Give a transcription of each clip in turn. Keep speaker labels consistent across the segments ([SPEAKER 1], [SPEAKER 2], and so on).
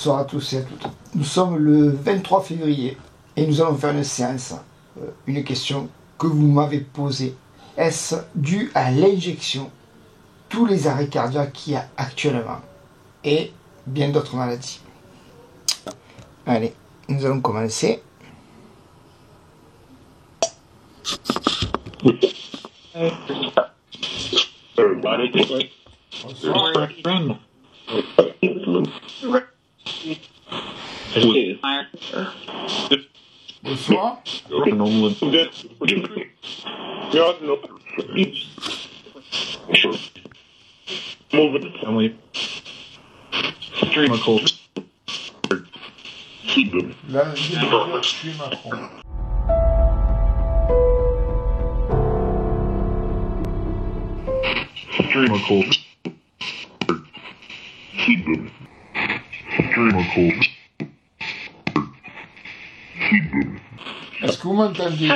[SPEAKER 1] Bonsoir à tous et à toutes. Nous sommes le 23 février et nous allons faire une séance. Une question que vous m'avez posée. Est-ce dû à l'injection, tous les arrêts cardiaques qu'il y a actuellement et bien d'autres maladies? Allez, nous allons commencer. Bonsoir. Bonsoir. Là, je suis Macron. Est-ce que vous m'entendez?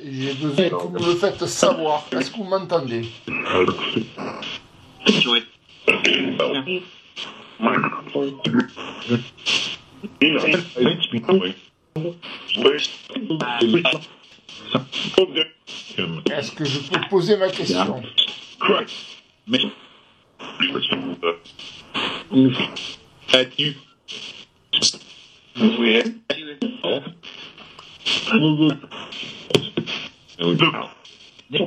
[SPEAKER 1] J'ai besoin que vous me le faites savoir. Est-ce que vous m'entendez? Est-ce que je peux poser ma question?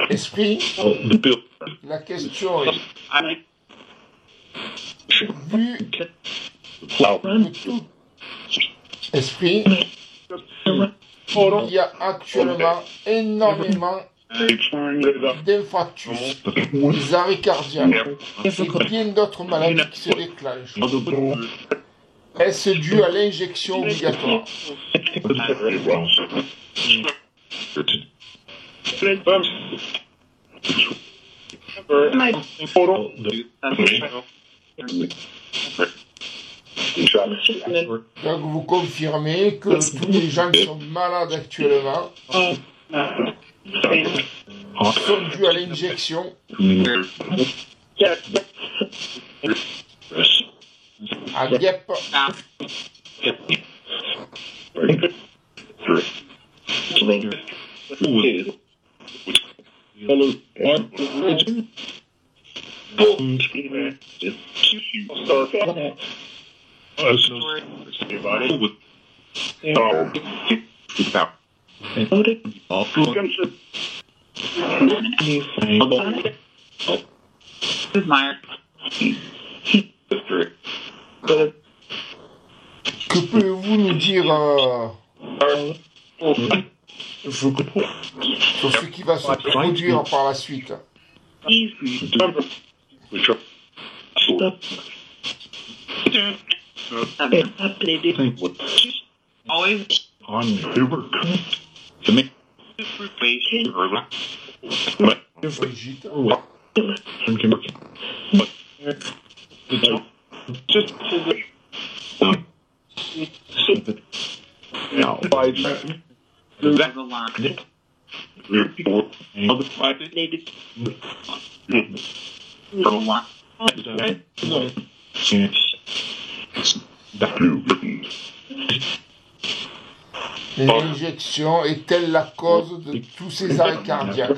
[SPEAKER 1] Esprit, la question est, vu que tout esprit, il y a actuellement énormément d'infarctus, des arrêts cardiaques et bien d'autres maladies qui se déclenchent. Est-ce dû à l'injection obligatoire? Donc vous confirmez que tous les gens qui sont malades actuellement sont dus à l'injection à guêpe. Que pouvez-vous nous dire sur ce qui va se produire par la suite? Brigitte. L'injection est-elle la cause de tous ces arrêts cardiaques?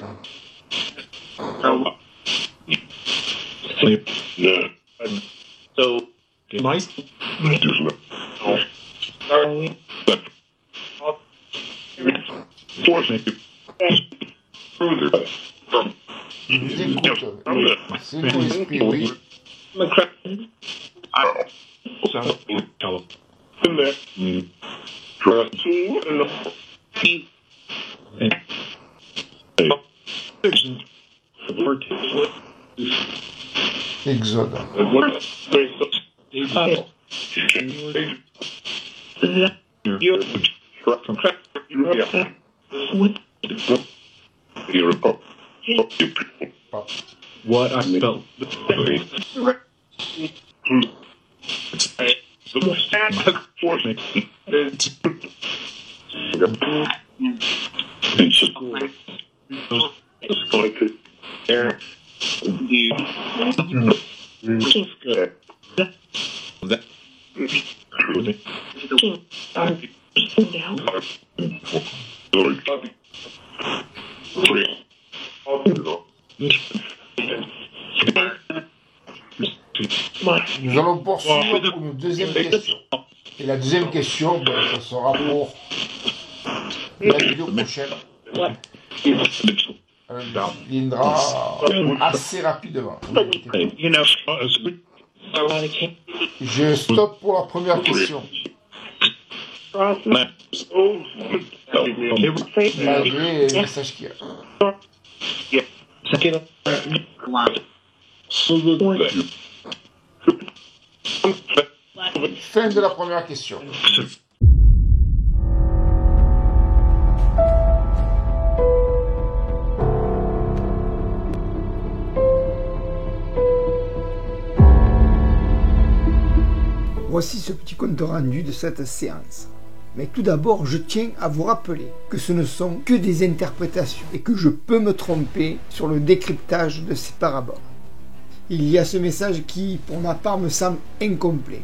[SPEAKER 1] Je vous écoute. C'est mon esprit, oui. Exode.
[SPEAKER 2] What I felt.
[SPEAKER 1] Nous allons poursuivre pour une deuxième question. Et la deuxième question, ça sera pour la vidéo prochaine. Elle viendra assez rapidement. Je stoppe pour la première question. Malgré les messages qu'il y a. Fin de la première question. Voici ce petit compte rendu de cette séance. Mais tout d'abord, je tiens à vous rappeler que ce ne sont que des interprétations et que je peux me tromper sur le décryptage de ces paraboles. Il y a ce message qui, pour ma part, me semble incomplet,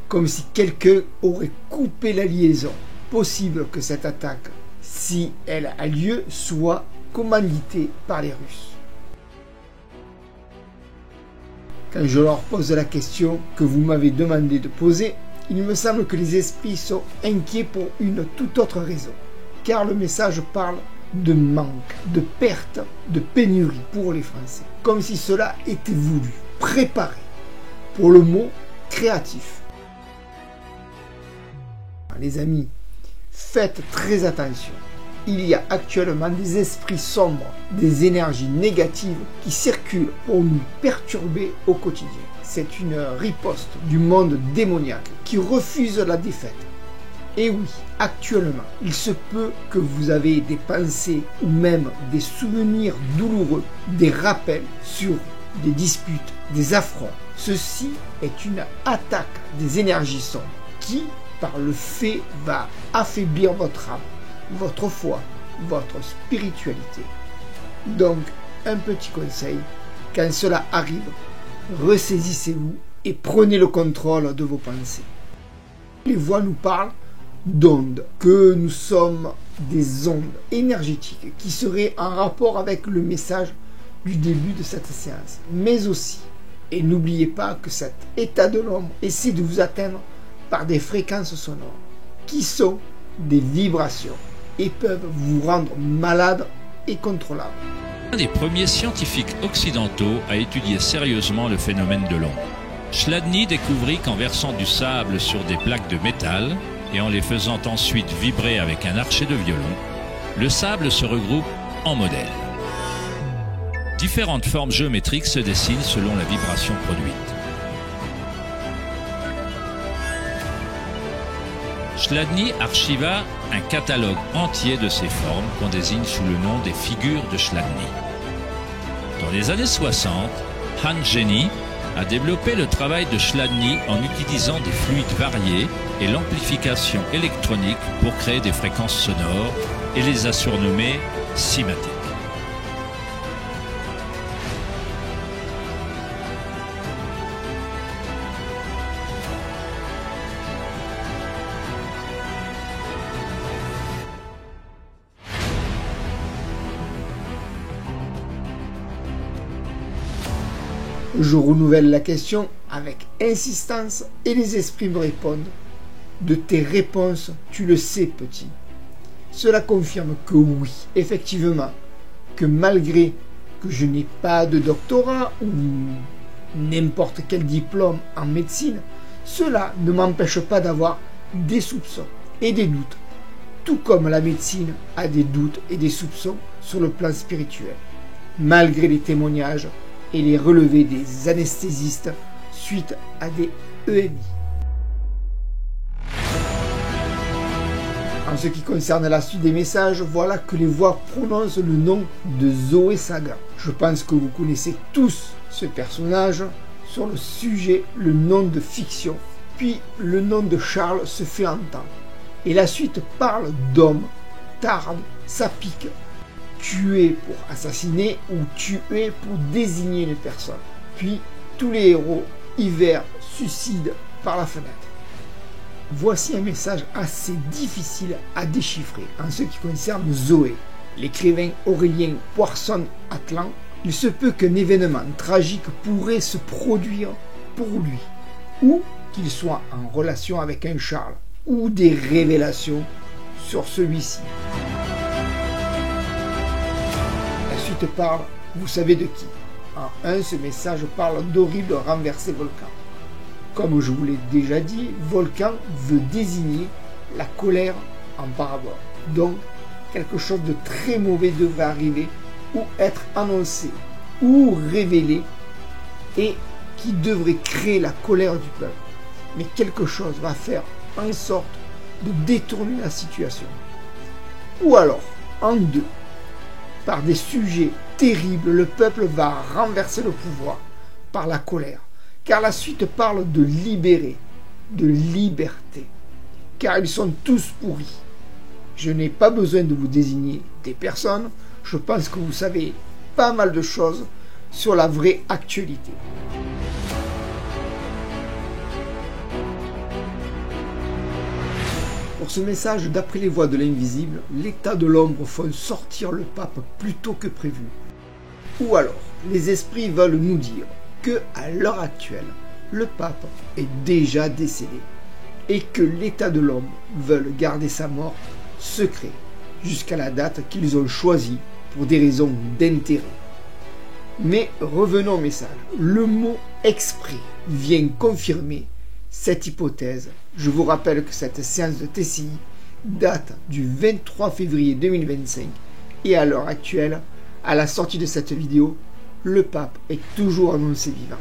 [SPEAKER 1] comme si quelqu'un aurait coupé la liaison. Possible que cette attaque, si elle a lieu, soit commanditée par les Russes. Quand je leur pose la question que vous m'avez demandé de poser, il me semble que les esprits sont inquiets pour une toute autre raison. Car le message parle de manque, de perte, de pénurie pour les Français. Comme si cela était voulu, préparé. Pour le mot créatif. Les amis, faites très attention. Il y a actuellement des esprits sombres, des énergies négatives qui circulent pour nous perturber au quotidien. C'est une riposte du monde démoniaque qui refuse la défaite. Et oui, actuellement, il se peut que vous avez des pensées ou même des souvenirs douloureux, des rappels sur des disputes, des affronts. Ceci est une attaque des énergies sombres qui, par le fait, va affaiblir votre âme, votre foi, votre spiritualité. Donc, un petit conseil, quand cela arrive, ressaisissez-vous et prenez le contrôle de vos pensées. Les voix nous parlent d'ondes, que nous sommes des ondes énergétiques qui seraient en rapport avec le message du début de cette séance. Mais aussi, et n'oubliez pas que cet état de l'ombre essaie de vous atteindre par des fréquences sonores, qui sont des vibrations et peuvent vous rendre malade et contrôlable.
[SPEAKER 3] Un des premiers scientifiques occidentaux à étudier sérieusement le phénomène de l'ombre. Chladni découvrit qu'en versant du sable sur des plaques de métal et en les faisant ensuite vibrer avec un archet de violon, le sable se regroupe en modèles. Différentes formes géométriques se dessinent selon la vibration produite. Chladni archiva un catalogue entier de ces formes qu'on désigne sous le nom des figures de Chladni. Dans les années 60, Han Geni a développé le travail de Chladni en utilisant des fluides variés et l'amplification électronique pour créer des fréquences sonores et les a surnommées cymatiques.
[SPEAKER 1] Je renouvelle la question avec insistance et les esprits me répondent. De tes réponses, tu le sais, petit. Cela confirme que oui, effectivement, que malgré que je n'ai pas de doctorat ou n'importe quel diplôme en médecine, cela ne m'empêche pas d'avoir des soupçons et des doutes, tout comme la médecine a des doutes et des soupçons sur le plan spirituel, malgré les témoignages et les relevés des anesthésistes suite à des EMI. En ce qui concerne la suite des messages, voilà que les voix prononcent le nom de Zoé Saga. Je pense que vous connaissez tous ce personnage. Sur le sujet, le nom de fiction, puis le nom de Charles se fait entendre. Et la suite parle d'homme, tarde, ça pique. Tuer pour assassiner ou tuer pour désigner une personne. Puis tous les héros, hiver, suicide par la fenêtre. Voici un message assez difficile à déchiffrer en ce qui concerne Zoé. L'écrivain Aurélien Poisson-Atlan, il se peut qu'un événement tragique pourrait se produire pour lui, ou qu'il soit en relation avec un Charles, ou des révélations sur celui-ci. La suite parle, vous savez de qui? En 1, ce message parle d'horribles renversés volcans. Comme je vous l'ai déjà dit, volcan veut désigner la colère en parabole. Donc, quelque chose de très mauvais devrait arriver ou être annoncé ou révélé et qui devrait créer la colère du peuple. Mais quelque chose va faire en sorte de détourner la situation. Ou alors, en 2, par des sujets terribles, le peuple va renverser le pouvoir par la colère. Car la suite parle de libérer, de liberté. Car ils sont tous pourris. Je n'ai pas besoin de vous désigner des personnes. Je pense que vous savez pas mal de choses sur la vraie actualité. Pour ce message, d'après les voix de l'invisible, l'état de l'ombre font sortir le pape plus tôt que prévu. Ou alors, les esprits veulent nous dire que, à l'heure actuelle, le pape est déjà décédé et que l'état de l'homme veulent garder sa mort secret jusqu'à la date qu'ils ont choisie pour des raisons d'intérêt. Mais revenons au message. Le mot exprès vient confirmer cette hypothèse. Je vous rappelle que cette séance de TCI date du 23 février 2025 et à l'heure actuelle, à la sortie de cette vidéo, le pape est toujours annoncé vivant.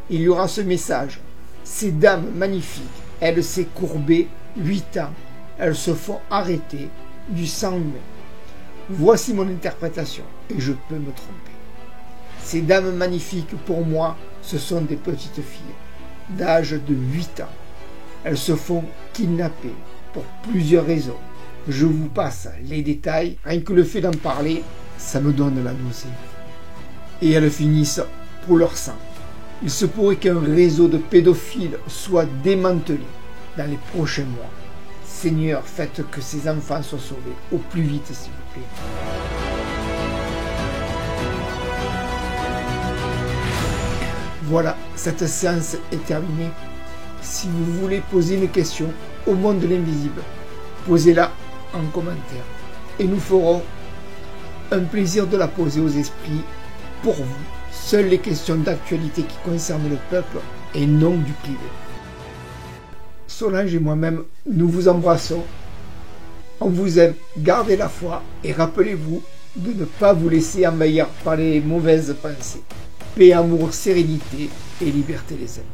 [SPEAKER 1] Il y aura ce message. Ces dames magnifiques, elles s'est courbées 8 ans. Elles se font arrêter du sang humain. Voici mon interprétation, et je peux me tromper. Ces dames magnifiques, pour moi, ce sont des petites filles, d'âge de 8 ans. Elles se font kidnapper pour plusieurs raisons. Je vous passe les détails, rien que le fait d'en parler, ça me donne la nausée. Et elles finissent pour leur sang. Il se pourrait qu'un réseau de pédophiles soit démantelé dans les prochains mois. Seigneur, faites que ces enfants soient sauvés au plus vite, s'il vous plaît. Voilà, cette séance est terminée. Si vous voulez poser une question au monde de l'invisible, posez-la en commentaire. Et nous ferons un plaisir de la poser aux esprits pour vous. Seules les questions d'actualité qui concernent le peuple et non du privé. Solange et moi-même, nous vous embrassons. On vous aime, gardez la foi et rappelez-vous de ne pas vous laisser envahir par les mauvaises pensées. Paix, amour, sérénité et liberté les amis.